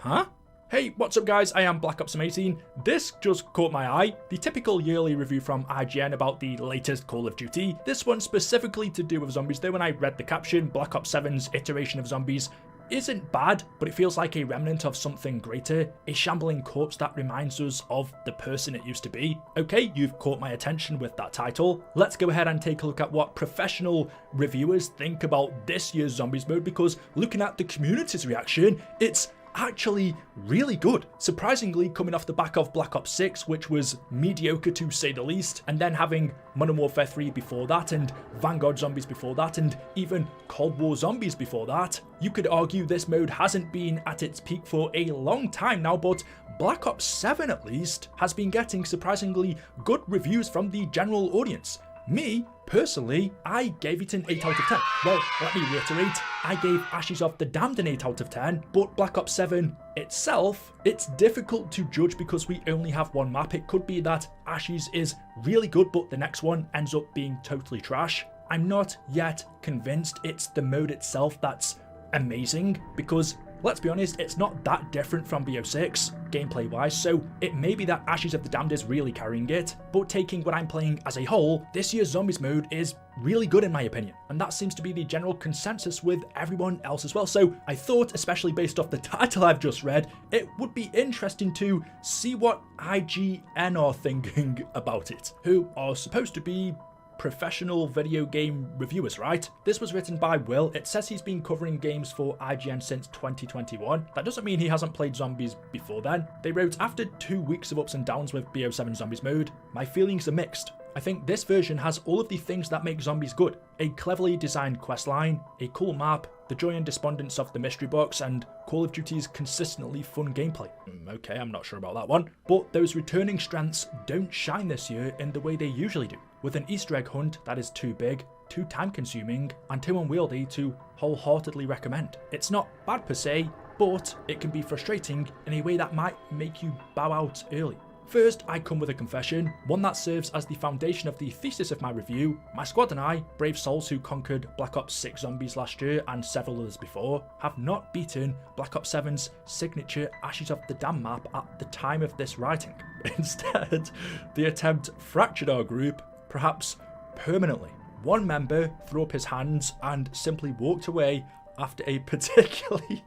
Huh? Hey, what's up guys, I am Black Ops 18. This just caught my eye. The typical yearly review from IGN about the latest Call of Duty. This one specifically to do with zombies, though when I read the caption, Black Ops 7's iteration of zombies isn't bad, but it feels like a remnant of something greater, a shambling corpse that reminds us of the person it used to be. Okay, you've caught my attention with that title. Let's go ahead and take a look at what professional reviewers think about this year's zombies mode, because looking at the community's reaction, it's actually really good. Surprisingly, coming off the back of Black Ops 6, which was mediocre to say the least, and then having Modern Warfare 3 before that, and Vanguard Zombies before that, and even Cold War Zombies before that, you could argue this mode hasn't been at its peak for a long time now, but Black Ops 7 at least has been getting surprisingly good reviews from the general audience. Me, personally, I gave it an 8 out of 10. Well, let me reiterate, I gave Ashes of the Damned an 8 out of 10, but Black Ops 7 itself, it's difficult to judge because we only have one map. It could be that Ashes is really good, but the next one ends up being totally trash. I'm not yet convinced it's the mode itself that's amazing, because let's be honest, it's not that different from BO6 gameplay wise, so it may be that Ashes of the Damned is really carrying it, but taking what I'm playing as a whole, this year's Zombies mode is really good in my opinion, and that seems to be the general consensus with everyone else as well. So I thought, especially based off the title I've just read, it would be interesting to see what IGN are thinking about it, who are supposed to be professional video game reviewers, right? This was written by Will. It says he's been covering games for IGN since 2021. That doesn't mean he hasn't played zombies before then. They wrote, after 2 weeks of ups and downs with BO7 Zombies mode, my feelings are mixed. I think this version has all of the things that make zombies good. A cleverly designed questline, a cool map, the joy and despondence of the mystery box, and Call of Duty's consistently fun gameplay. Okay, I'm not sure about that one. But those returning strengths don't shine this year in the way they usually do, with an Easter egg hunt that is too big, too time consuming, and too unwieldy to wholeheartedly recommend. It's not bad per se, but it can be frustrating in a way that might make you bow out early. First, I come with a confession, one that serves as the foundation of the thesis of my review. My squad and I, brave souls who conquered Black Ops 6 Zombies last year and several others before, have not beaten Black Ops 7's signature Ashes of the Damned map at the time of this writing. Instead, the attempt fractured our group, perhaps permanently. One member threw up his hands and simply walked away after a particularly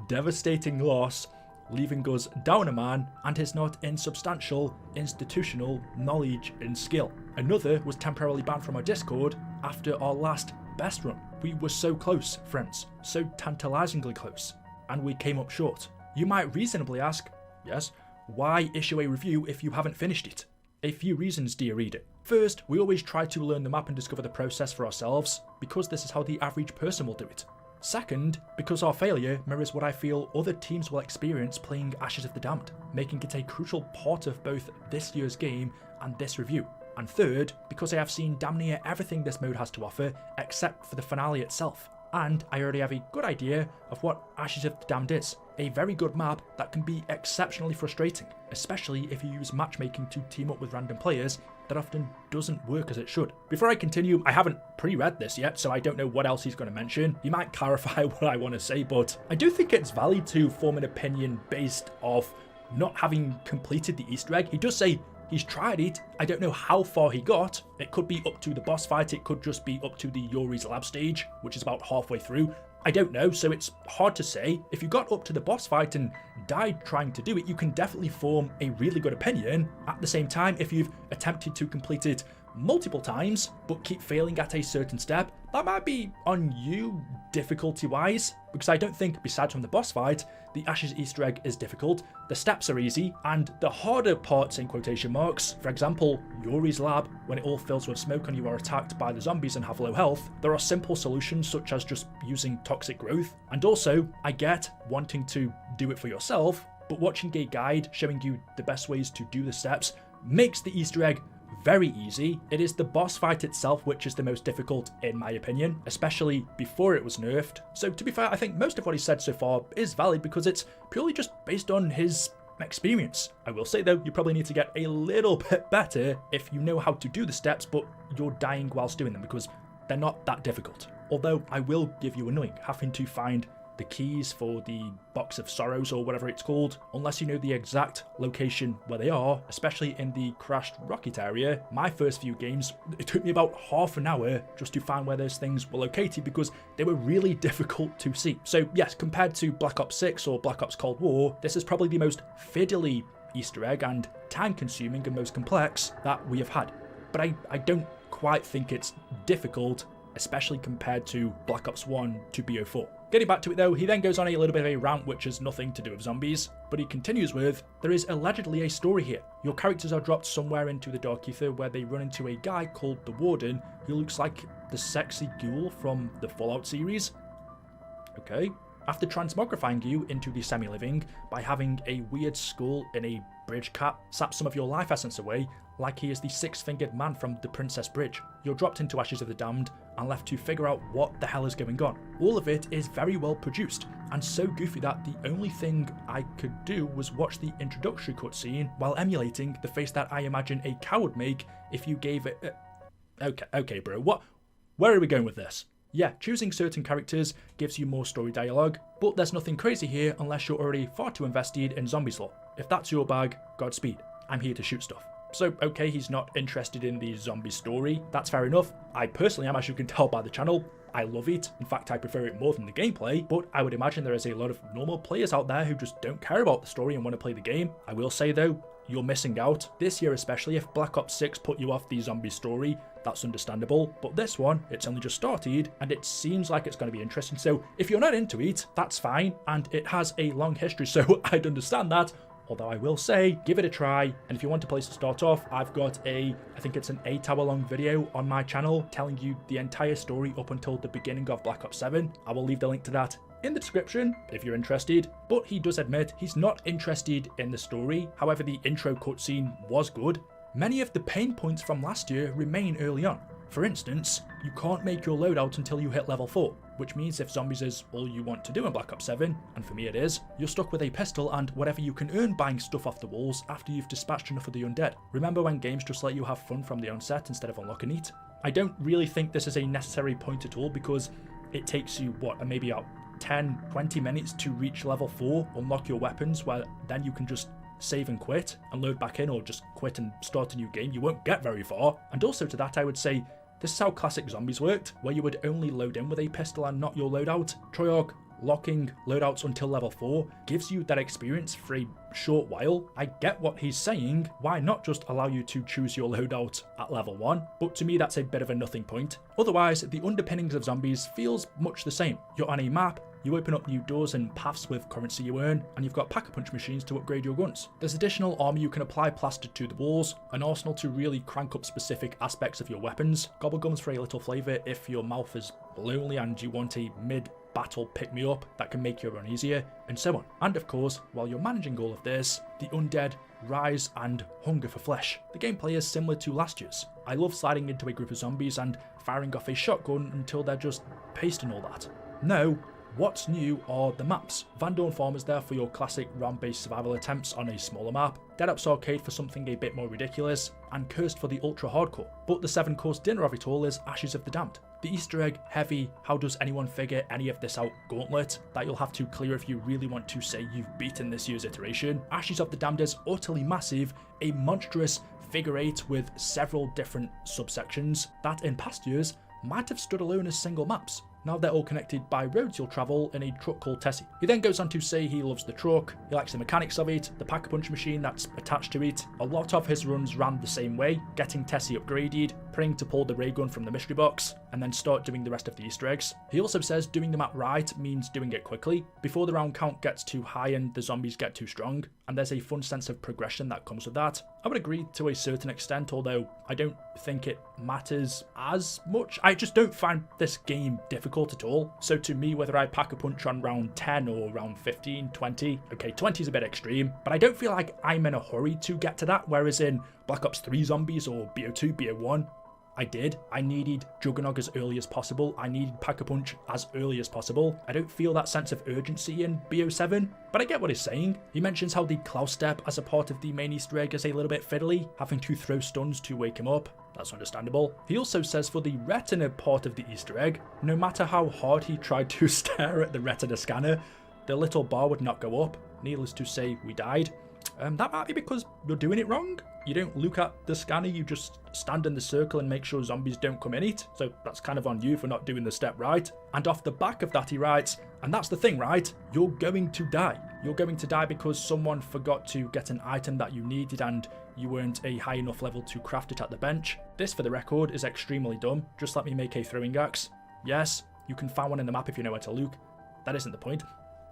devastating loss, leaving us down a man and his not insubstantial institutional knowledge and skill. Another was temporarily banned from our Discord after our last best run. We were so close, friends, so tantalizingly close, and we came up short. You might reasonably ask, yes, why issue a review if you haven't finished it? A few reasons, dear reader. First, we always try to learn the map and discover the process for ourselves, because this is how the average person will do it. Second, because our failure mirrors what I feel other teams will experience playing Ashes of the Damned, making it a crucial part of both this year's game and this review. And third, because I have seen damn near everything this mode has to offer, except for the finale itself. And I already have a good idea of what Ashes of the Damned is. A very good map that can be exceptionally frustrating, especially if you use matchmaking to team up with random players. That often doesn't work as it should. Before I continue, I haven't pre-read this yet, so I don't know what else he's going to mention. He might clarify what I want to say, but I do think it's valid to form an opinion based off not having completed the Easter egg. He does say he's tried it. I don't know how far he got. It could be up to the boss fight. It could just be up to the Yuri's lab stage, which is about halfway through. I don't know, so it's hard to say. If you got up to the boss fight and died trying to do it, you can definitely form a really good opinion. At the same time, if you've attempted to complete it multiple times, but keep failing at a certain step, that might be on you difficulty-wise, because I don't think, besides from the boss fight, the Ashes Easter egg is difficult. The steps are easy, and the harder parts in quotation marks, for example, Yuri's lab, when it all fills with smoke and you are attacked by the zombies and have low health, there are simple solutions such as just using toxic growth. And also, I get wanting to do it for yourself, but watching a guide showing you the best ways to do the steps makes the Easter egg very easy. It is the boss fight itself which is the most difficult in my opinion, especially before it was nerfed. So to be fair, I think most of what he said so far is valid because it's purely just based on his experience. I will say though, you probably need to get a little bit better if you know how to do the steps but you're dying whilst doing them, because they're not that difficult. Although I will give you annoying having to find the keys for the Box of Sorrows or whatever it's called, unless you know the exact location where they are, especially in the crashed rocket area. My first few games, it took me about half an hour just to find where those things were located because they were really difficult to see. So yes, compared to Black Ops 6 or Black Ops Cold War, this is probably the most fiddly Easter egg and time consuming and most complex that we have had. But I don't quite think it's difficult, especially compared to Black Ops 1 to BO4. Getting back to it though, he then goes on a little bit of a rant which has nothing to do with zombies, but he continues with, there is allegedly a story here. Your characters are dropped somewhere into the Dark Ether where they run into a guy called the Warden who looks like the sexy ghoul from the Fallout series. Okay. After transmogrifying you into the semi-living by having a weird skull in a bridge cap sap some of your life essence away like he is the six-fingered man from the Princess Bridge. You're dropped into Ashes of the Damned and left to figure out what the hell is going on. All of it is very well produced and so goofy that the only thing I could do was watch the introductory cutscene while emulating the face that I imagine a cow would make if you gave it Okay bro, where are we going with this? Yeah, choosing certain characters gives you more story dialogue, but there's nothing crazy here unless you're already far too invested in zombies lore. If that's your bag, Godspeed. I'm here to shoot stuff. So okay, he's not interested in the zombie story, that's fair enough. I personally am, as you can tell by the channel. I love it, in fact I prefer it more than the gameplay, but I would imagine there is a lot of normal players out there who just don't care about the story and want to play the game. I will say though, you're missing out. This year especially, if Black Ops 6 put you off the zombie story, that's understandable, but this one, it's only just started, and it seems like it's going to be interesting, so if you're not into it, that's fine, and it has a long history, so I'd understand that, although I will say, give it a try, and if you want a place to start off, I've got I think it's an 8-hour long video on my channel telling you the entire story up until the beginning of Black Ops 7. I will leave the link to that in the description if you're interested, but he does admit he's not interested in the story. However, the intro cutscene was good. Many of the pain points from last year remain early on. For instance, you can't make your loadout until you hit level 4, which means if zombies is all you want to do in Black Ops 7, and for me it is, you're stuck with a pistol and whatever you can earn buying stuff off the walls after you've dispatched enough of the undead. Remember when games just let you have fun from the onset instead of unlocking it? I don't really think this is a necessary point at all because it takes you, maybe about 10-20 minutes to reach level 4, unlock your weapons, where then you can just save and quit and load back in, or just quit and start a new game. You won't get very far. And also to that I would say, this is how classic zombies worked, where you would only load in with a pistol and not your loadout. Treyarch locking loadouts until level 4 gives you that experience for a short while. I get what he's saying, why not just allow you to choose your loadout at level 1, but to me that's a bit of a nothing point. Otherwise, the underpinnings of zombies feels much the same. You're on a map, you open up new doors and paths with currency you earn, and you've got pack-a-punch machines to upgrade your guns. There's additional armor you can apply plastered to the walls, an arsenal to really crank up specific aspects of your weapons, gobblegums for a little flavour if your mouth is lonely and you want a mid-battle pick-me-up that can make your run easier, and so on. And of course, while you're managing all of this, the undead rise and hunger for flesh. The gameplay is similar to last year's. I love sliding into a group of zombies and firing off a shotgun until they're just pasting all that. No, what's new are the maps. Van Dorn Farm is there for your classic round-based survival attempts on a smaller map, Dead Ops Arcade for something a bit more ridiculous, and Cursed for the ultra-hardcore. But the 7-course dinner of it all is Ashes of the Damned. The Easter egg heavy, how does anyone figure any of this out gauntlet that you'll have to clear if you really want to say you've beaten this year's iteration. Ashes of the Damned is utterly massive, a monstrous figure 8 with several different subsections that in past years might have stood alone as single maps. Now they're all connected by roads you'll travel in a truck called Tessie. He then goes on to say he loves the truck, he likes the mechanics of it, the pack-a-punch machine that's attached to it. A lot of his runs ran the same way, getting Tessie upgraded, praying to pull the ray gun from the mystery box, and then start doing the rest of the Easter eggs. He also says doing the map right means doing it quickly, before the round count gets too high and the zombies get too strong, and there's a fun sense of progression that comes with that. I would agree to a certain extent, although I don't think it matters as much. I just don't find this game difficult at all. So to me, whether I pack a punch on round 10 or round 15, 20, okay, 20 is a bit extreme, but I don't feel like I'm in a hurry to get to that, whereas in Black Ops 3 zombies or BO2, BO1, I did. I needed Juggernog as early as possible. I needed Pack-a-Punch as early as possible. I don't feel that sense of urgency in BO7, but I get what he's saying. He mentions how the Klaus step as a part of the main Easter egg is a little bit fiddly, having to throw stuns to wake him up. That's understandable. He also says for the retina part of the Easter egg, no matter how hard he tried to stare at the retina scanner, the little bar would not go up. Needless to say, we died. That might be because you're doing it wrong. You don't look at the scanner, you just stand in the circle and make sure zombies don't come in it. So that's kind of on you for not doing the step right. And off the back of that he writes, and that's the thing, right? You're going to die. You're going to die because someone forgot to get an item that you needed and you weren't a high enough level to craft it at the bench. This, for the record, is extremely dumb. Just let me make a throwing axe. Yes, you can find one in the map if you know where to look. That isn't the point.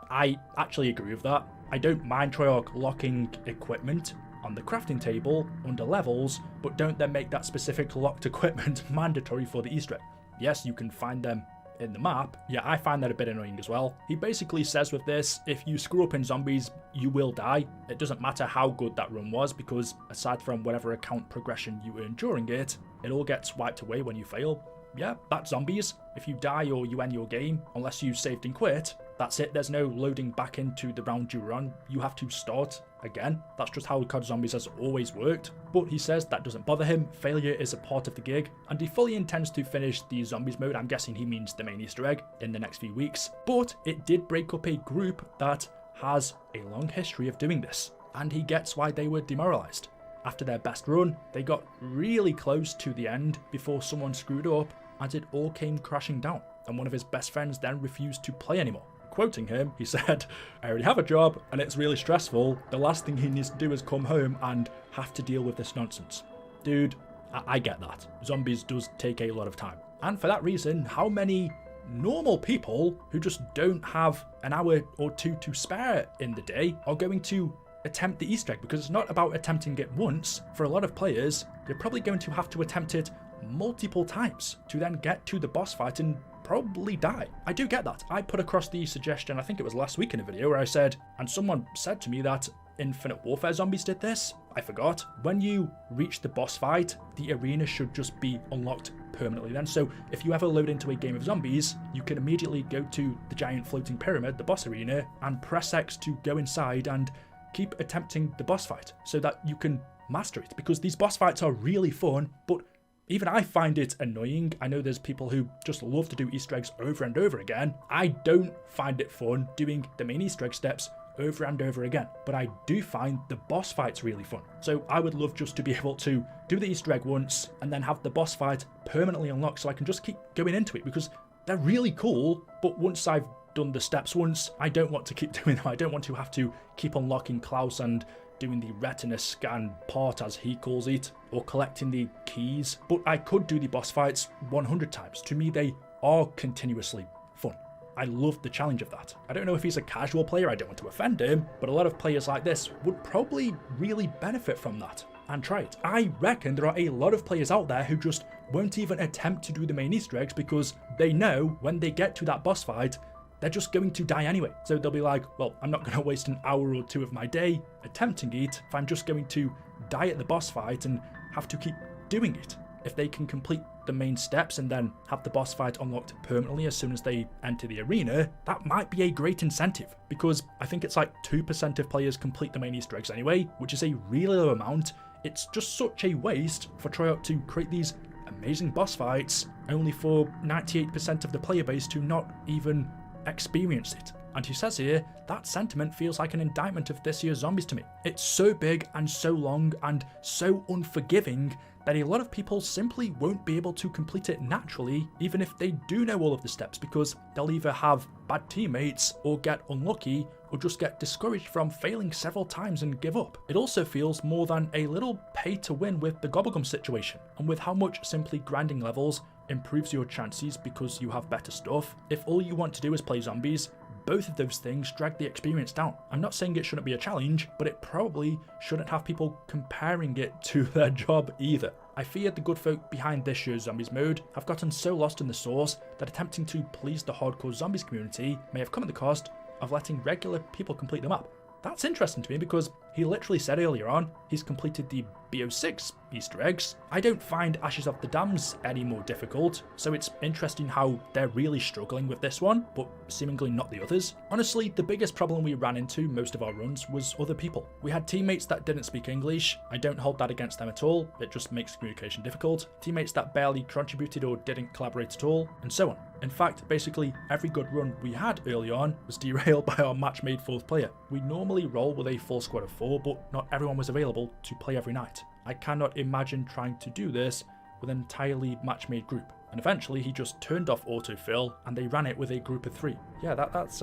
I actually agree with that. I don't mind Treyarch locking equipment on the crafting table under levels, but don't then make that specific locked equipment mandatory for the Easter egg. Yes, you can find them in the map. Yeah, I find that a bit annoying as well. He basically says with this, if you screw up in zombies, you will die. It doesn't matter how good that run was, because aside from whatever account progression you earn during it, it all gets wiped away when you fail. Yeah, that's zombies. If you die or you end your game, unless you saved and quit, that's it. There's no loading back into the round you were on. You have to start again. That's just how COD Zombies has always worked. But he says that doesn't bother him. Failure is a part of the gig, and he fully intends to finish the zombies mode, I'm guessing he means the main Easter egg, in the next few weeks. But it did break up a group that has a long history of doing this, and he gets why they were demoralized. After their best run, they got really close to the end before someone screwed up and it all came crashing down, and one of his best friends then refused to play anymore. Quoting him, he said, "I already have a job and it's really stressful. The last thing he needs to do is come home and have to deal with this nonsense." Dude, I get that. Zombies does take a lot of time. And for that reason, how many normal people who just don't have an hour or two to spare in the day are going to attempt the Easter egg? Because it's not about attempting it once. For a lot of players, they're probably going to have to attempt it multiple times to then get to the boss fight and probably die. I do get that. I put across the suggestion, I think it was last week in a video, where I said, and someone said to me that Infinite Warfare Zombies did this. I forgot. When you reach the boss fight, the arena should just be unlocked permanently then. So if you ever load into a game of zombies, you can immediately go to the giant floating pyramid, the boss arena, and press X to go inside and keep attempting the boss fight so that you can master it. Because these boss fights are really fun, but even I find it annoying. I know there's people who just love to do Easter eggs over and over again. I don't find it fun doing the main Easter egg steps over and over again, but I do find the boss fights really fun. So I would love just to be able to do the Easter egg once and then have the boss fight permanently unlocked so I can just keep going into it, because they're really cool, but once I've done the steps once, I don't want to keep doing them. I don't want to have to keep unlocking Klaus and doing the retina scan part, as he calls it, or collecting the keys. But I could do the boss fights 100 times. To me, they are continuously fun. I love the challenge of that. I don't know if he's a casual player, I don't want to offend him, but a lot of players like this would probably really benefit from that and try it. I reckon there are a lot of players out there who just won't even attempt to do the main Easter eggs because they know when they get to that boss fight, they're just going to die anyway. So they'll be like, well, I'm not going to waste an hour or two of my day attempting it if I'm just going to die at the boss fight and have to keep doing it. If they can complete the main steps and then have the boss fight unlocked permanently as soon as they enter the arena, that might be a great incentive, because I think it's like 2% of players complete the main Easter eggs anyway, which is a really low amount. It's just such a waste for Treyarch to create these amazing boss fights only for 98% of the player base to not even experience it. And he says here, that sentiment feels like an indictment of this year's Zombies to me. It's so big and so long and so unforgiving that a lot of people simply won't be able to complete it naturally, even if they do know all of the steps, because they'll either have bad teammates or get unlucky or just get discouraged from failing several times and give up. It also feels more than a little pay to win with the Gobblegum situation, and with how much simply grinding levels improves your chances because you have better stuff. If all you want to do is play zombies, both of those things drag the experience down. I'm not saying it shouldn't be a challenge, but it probably shouldn't have people comparing it to their job either. I fear the good folk behind this year's Zombies mode have gotten so lost in the source that attempting to please the hardcore zombies community may have come at the cost of letting regular people complete the map. That's interesting to me because he literally said earlier on he's completed the BO6 Easter eggs. I don't find Ashes of the Dams any more difficult, so it's interesting how they're really struggling with this one, but seemingly not the others. Honestly, the biggest problem we ran into most of our runs was other people. We had teammates that didn't speak English. I don't hold that against them at all, it just makes communication difficult. Teammates that barely contributed or didn't collaborate at all, and so on. In fact, basically every good run we had early on was derailed by our match-made 4th player. We normally roll with a full squad of 4, but not everyone was available to play every night. I cannot imagine trying to do this with an entirely match-made group. And eventually he just turned off autofill and they ran it with a group of 3. Yeah, that's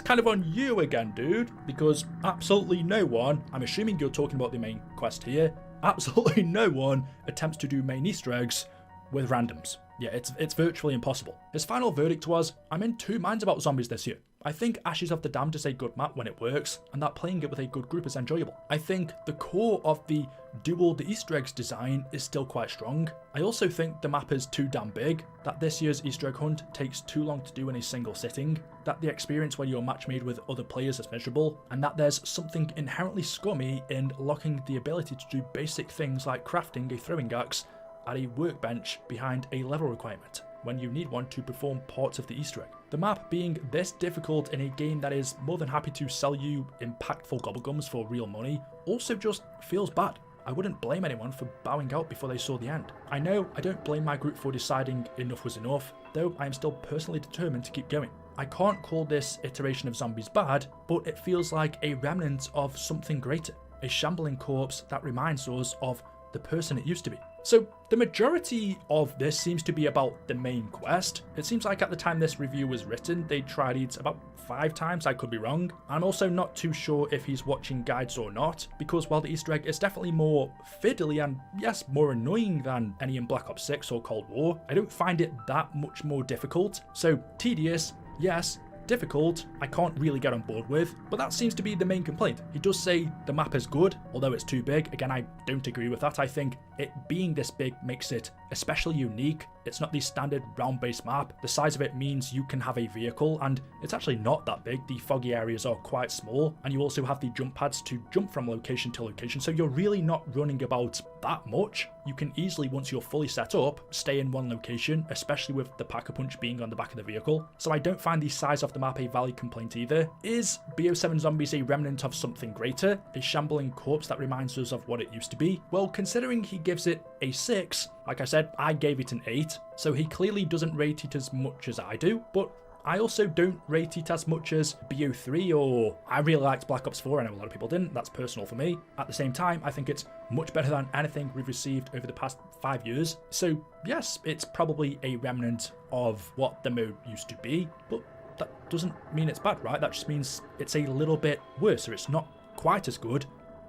kind of on you again, dude, because absolutely no one, I'm assuming you're talking about the main quest here, absolutely no one attempts to do main Easter eggs with randoms. Yeah, it's virtually impossible. His final verdict was, I'm in 2 minds about zombies this year. I think Ashes of the Damned is a good map when it works, and that playing it with a good group is enjoyable. I think the core of the do all the Easter eggs design is still quite strong. I also think the map is too damn big, that this year's Easter egg hunt takes too long to do in a single sitting, that the experience when you're match made with other players is miserable, and that there's something inherently scummy in locking the ability to do basic things like crafting a throwing axe at a workbench behind a level requirement, when you need one to perform parts of the Easter egg. The map being this difficult in a game that is more than happy to sell you impactful gobblegums for real money also just feels bad. I wouldn't blame anyone for bowing out before they saw the end. I know I don't blame my group for deciding enough was enough, though I am still personally determined to keep going. I can't call this iteration of zombies bad, but it feels like a remnant of something greater, a shambling corpse that reminds us of the person it used to be. So the majority of this seems to be about the main quest. It seems like at the time this review was written, they tried it about 5 times, I could be wrong. I'm also not too sure if he's watching guides or not, because while the Easter egg is definitely more fiddly and yes, more annoying than any in Black Ops 6 or Cold War, I don't find it that much more difficult. So tedious, yes. Difficult, I can't really get on board with, but that seems to be the main complaint. He does say the map is good, although it's too big. Again, I don't agree with that. I think it being this big makes it especially unique. It's not the standard round-based map. The size of it means you can have a vehicle, and it's actually not that big. The foggy areas are quite small, and you also have the jump pads to jump from location to location, so you're really not running about that much. You can easily, once you're fully set up, stay in one location, especially with the Pack-a-Punch being on the back of the vehicle. So I don't find the size of the map a valid complaint either. Is BO7 Zombies a remnant of something greater? A shambling corpse that reminds us of what it used to be? Well, considering he gives it a 6, like I said, I gave it an 8, so he clearly doesn't rate it as much as I do, but I also don't rate it as much as BO3 or I really liked Black Ops 4, I know a lot of people didn't, that's personal for me. At the same time, I think it's much better than anything we've received over the past 5 years. So yes, it's probably a remnant of what the mode used to be, but that doesn't mean it's bad, right? That just means it's a little bit worse, or it's not quite as good,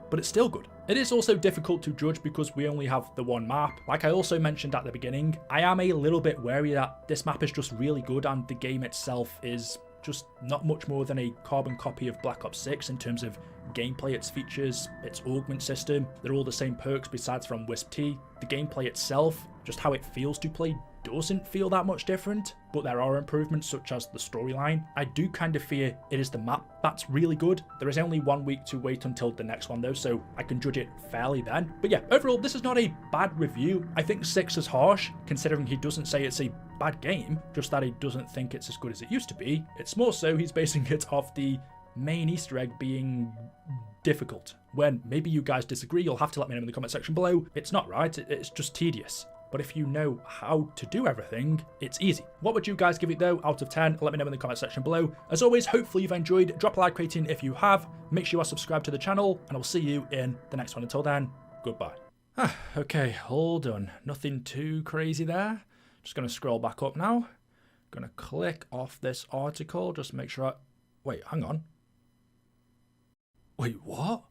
but it's still good. It is also difficult to judge because we only have the one map. Like I also mentioned at the beginning, I am a little bit wary that this map is just really good and the game itself is just not much more than a carbon copy of Black Ops 6 in terms of gameplay, its features, its augment system. They're all the same perks besides from Wisp-T. The gameplay itself, just how it feels to play, doesn't feel that much different, but there are improvements such as the storyline. I do kind of fear it is the map that's really good. There is only 1 week to wait until the next one though, so I can judge it fairly then. But yeah, overall this is not a bad review. I think 6 is harsh, considering he doesn't say it's a bad game, just that he doesn't think it's as good as it used to be. It's more so he's basing it off the main Easter egg being difficult. When maybe you guys disagree, you'll have to let me know in the comment section below. It's not right, it's just tedious. But if you know how to do everything, it's easy. What would you guys give it though out of 10? Let me know in the comment section below. As always, hopefully you've enjoyed. Drop a like rating if you have. Make sure you are subscribed to the channel, and I'll see you in the next one. Until then, goodbye. Okay, all done. Nothing too crazy there. Just going to scroll back up now. Going to click off this article, just make sure I... Wait, hang on. Wait, what?